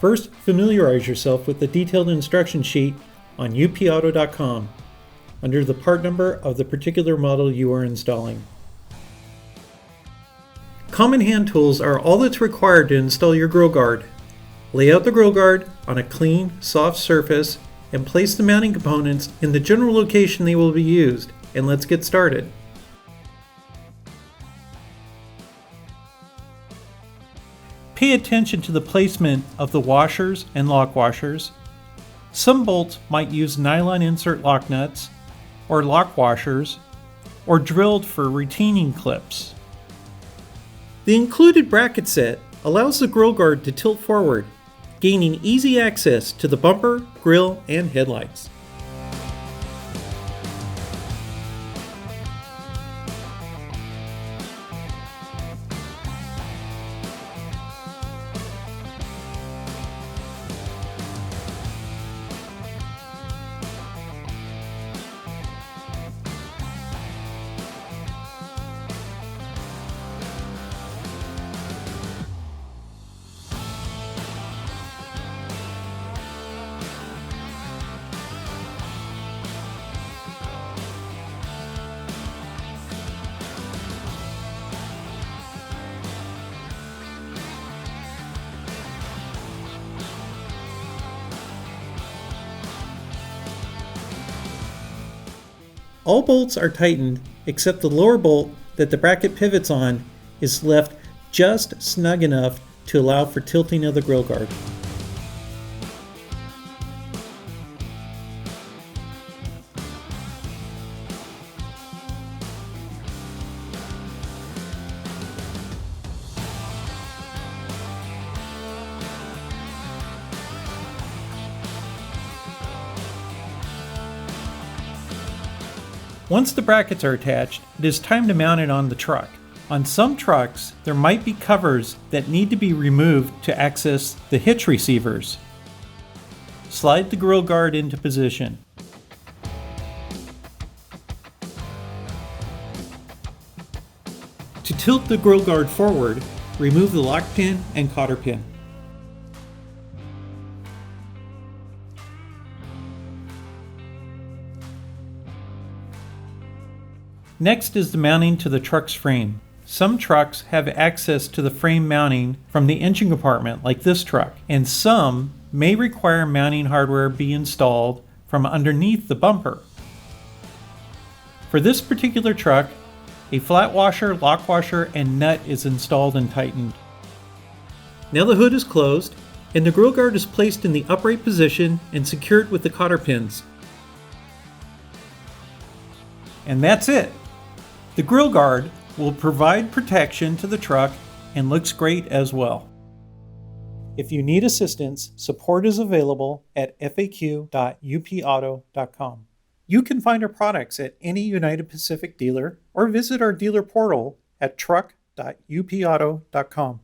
First, familiarize yourself with the detailed instruction sheet on upauto.com under the part number of the particular model you are installing. Common hand tools are all that's required to install your grille guard. Lay out the grille guard on a clean, soft surface and place the mounting components in the general location they will be used, and let's get started. Pay attention to the placement of the washers and lock washers. Some bolts might use nylon insert lock nuts, or lock washers, or drilled for retaining clips. The included bracket set allows the grille guard to tilt forward, gaining easy access to the bumper, grille, and headlights. All bolts are tightened except the lower bolt that the bracket pivots on is left just snug enough to allow for tilting of the grille guard. Once the brackets are attached, it is time to mount it on the truck. On some trucks, there might be covers that need to be removed to access the hitch receivers. Slide the grille guard into position. To tilt the grille guard forward, remove the lock pin and cotter pin. Next is the mounting to the truck's frame. Some trucks have access to the frame mounting from the engine compartment, like this truck, and some may require mounting hardware be installed from underneath the bumper. For this particular truck, a flat washer, lock washer, and nut is installed and tightened. Now the hood is closed, and the grille guard is placed in the upright position and secured with the cotter pins. And that's it! The grille guard will provide protection to the truck and looks great as well. If you need assistance, support is available at faq.upauto.com. You can find our products at any United Pacific dealer or visit our dealer portal at truck.upauto.com.